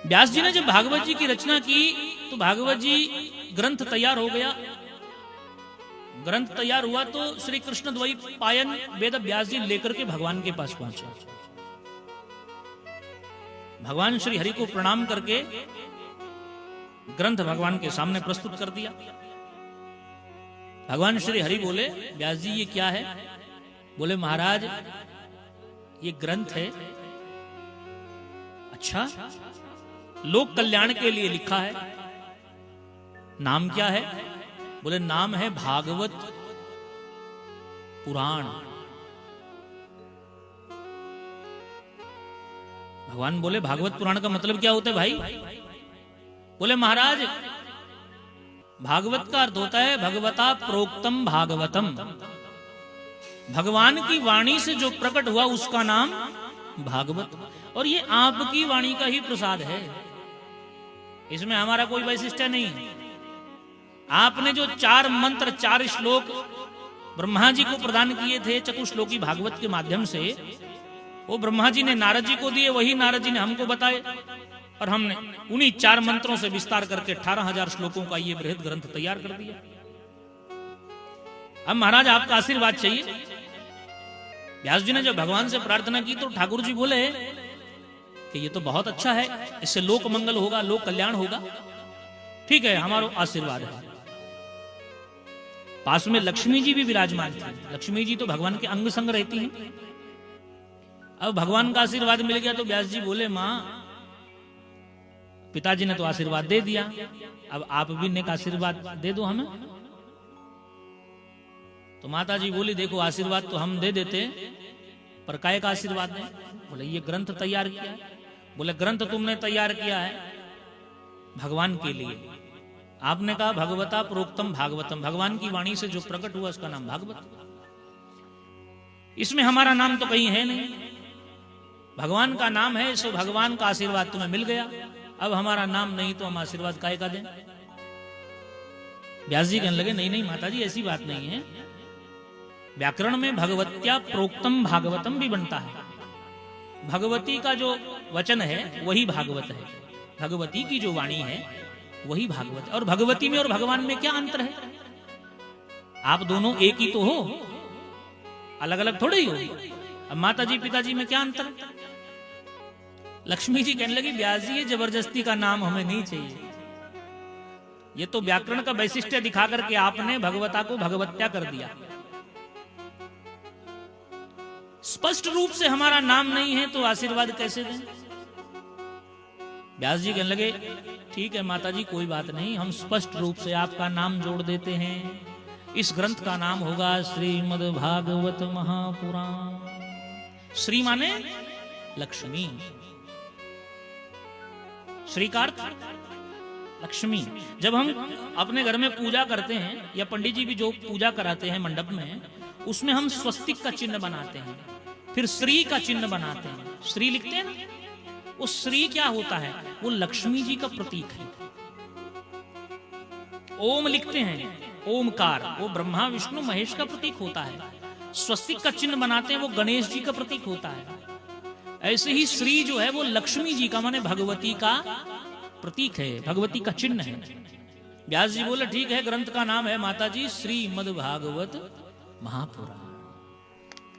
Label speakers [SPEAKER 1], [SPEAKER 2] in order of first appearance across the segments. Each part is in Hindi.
[SPEAKER 1] व्यास जी ने जब भागवत जी की रचना की तो भागवत जी ग्रंथ तैयार हो गया। ग्रंथ तैयार हुआ तो श्री कृष्ण द्वैपायन वेद व्यास जी लेकर के भगवान के पास पहुंचे। भगवान श्री हरि को प्रणाम करके ग्रंथ भगवान के सामने प्रस्तुत कर दिया। भगवान श्री हरि बोले, व्यास जी ये क्या है? बोले, महाराज ये ग्रंथ है। अच्छा, लोक कल्याण के लिए लिखा है। नाम क्या है? बोले, नाम है भागवत पुराण। भगवान बोले, भागवत पुराण का मतलब क्या होता है भाई? बोले, महाराज भागवत का अर्थ होता है भगवता प्रोक्तम भागवतम। भगवान की वाणी से जो प्रकट हुआ उसका नाम भागवत, और ये आपकी वाणी का ही प्रसाद है। इसमें हमारा कोई वैशिष्ट्य नहीं है। आपने जो 4 मंत्र 4 श्लोक ब्रह्मा जी को प्रदान किए थे चतुश्लोकी भागवत के माध्यम से, वो ब्रह्मा जी ने नारद जी को दिए, वही नारद जी ने हमको बताए, और हमने उन्हीं 4 मंत्रों से विस्तार करके 18,000 श्लोकों का ये बृहद ग्रंथ तैयार कर दिया। अब महाराज आपका आशीर्वाद चाहिए। व्यास जी ने जब भगवान से प्रार्थना की तो ठाकुर जी बोले कि ये तो बहुत अच्छा है, इससे लोक मंगल होगा, लोक कल्याण होगा। ठीक है, हमारा आशीर्वाद है। पास में लक्ष्मी जी भी विराजमान थी। लक्ष्मी जी तो भगवान के अंग संग रहती हैं। अब भगवान का आशीर्वाद मिल गया तो व्यास जी बोले, मां पिताजी ने तो आशीर्वाद दे दिया, अब आप भी नेक आशीर्वाद दे दो हमें। तो माता जी बोली, देखो आशीर्वाद तो हम दे देते, पर काय का आशीर्वाद दें? बोले, ये ग्रंथ तैयार किया है। बोले, ग्रंथ तुमने तैयार किया है भगवान के लिए। आपने कहा भगवता प्रोक्तम भागवतम, भगवान की वाणी से जो प्रकट हुआ उसका नाम भागवत। इसमें हमारा नाम तो कहीं है नहीं, भगवान का नाम है, सो भगवान का आशीर्वाद तुम्हें मिल गया। अब हमारा नाम नहीं तो हम आशीर्वाद काय का दें? व्यास जी कहने लगे, नहीं नहीं माता जी, ऐसी बात नहीं है। व्याकरण में भगवत्या प्रोक्तम भागवतम भी बनता है। भगवती का जो वचन है वही भागवत है, भगवती की जो वाणी है वही भागवत है। और भगवती में और भगवान में क्या अंतर है? आप दोनों एक ही तो हो, अलग अलग थोड़े ही हो। अब माता जी पिताजी में क्या अंतर है? लक्ष्मी जी कहने लगी, व्यास जी ये जबरदस्ती का नाम हमें नहीं चाहिए। ये तो व्याकरण का वैशिष्ट्य दिखा करके आपने भगवता को भगवत्या कर दिया। स्पष्ट रूप से हमारा नाम नहीं है तो आशीर्वाद कैसे दें? व्यास जी कहने लगे, ठीक है माता जी, कोई बात नहीं, हम स्पष्ट रूप से आपका नाम जोड़ देते हैं। इस ग्रंथ का नाम होगा श्रीमद् भागवत महापुराण। श्री माने लक्ष्मी, श्री का अर्थ लक्ष्मी। जब हम अपने घर में पूजा करते हैं या पंडित जी भी जो पूजा कराते हैं मंडप में, उसमें हम स्वस्तिक का चिन्ह बनाते हैं, फिर श्री का चिन्ह बनाते हैं, श्री लिखते हैं ना। वो श्री क्या होता है? वो लक्ष्मी जी का प्रतीक है। ओम लिखते हैं, ओमकार, वो ब्रह्मा विष्णु महेश का प्रतीक होता है। स्वस्तिक का चिन्ह बनाते हैं, वो गणेश जी का प्रतीक होता है। ऐसे ही श्री जो है वो लक्ष्मी जी का माने भगवती का प्रतीक है, भगवती का चिन्ह है। व्यास जी बोले, ठीक है, ग्रंथ का नाम है माता जी श्रीमद् भागवत महापुराण।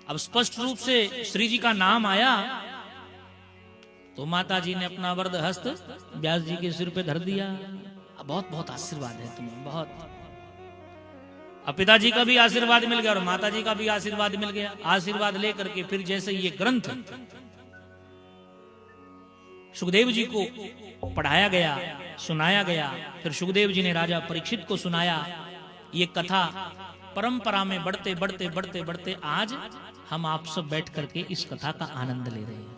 [SPEAKER 1] अब स्पष्ट रूप से श्री जी का नाम आया तो माता जी ने अपना वरद हस्त व्यास जी के सिर पे धर दिया। बहुत बहुत आशीर्वाद है तुम्हें, बहुत। अब पिताजी का भी आशीर्वाद मिल गया और माता जी का भी आशीर्वाद मिल गया। आशीर्वाद लेकर के फिर जैसे ये ग्रंथ सुखदेव जी को पढ़ाया गया, सुनाया गया, फिर सुखदेव जी ने राजा परीक्षित को सुनाया। ये कथा परंपरा में बढ़ते बढ़ते बढ़ते बढ़ते आज हम आप सब बैठ करके इस कथा का आनंद ले रहे हैं।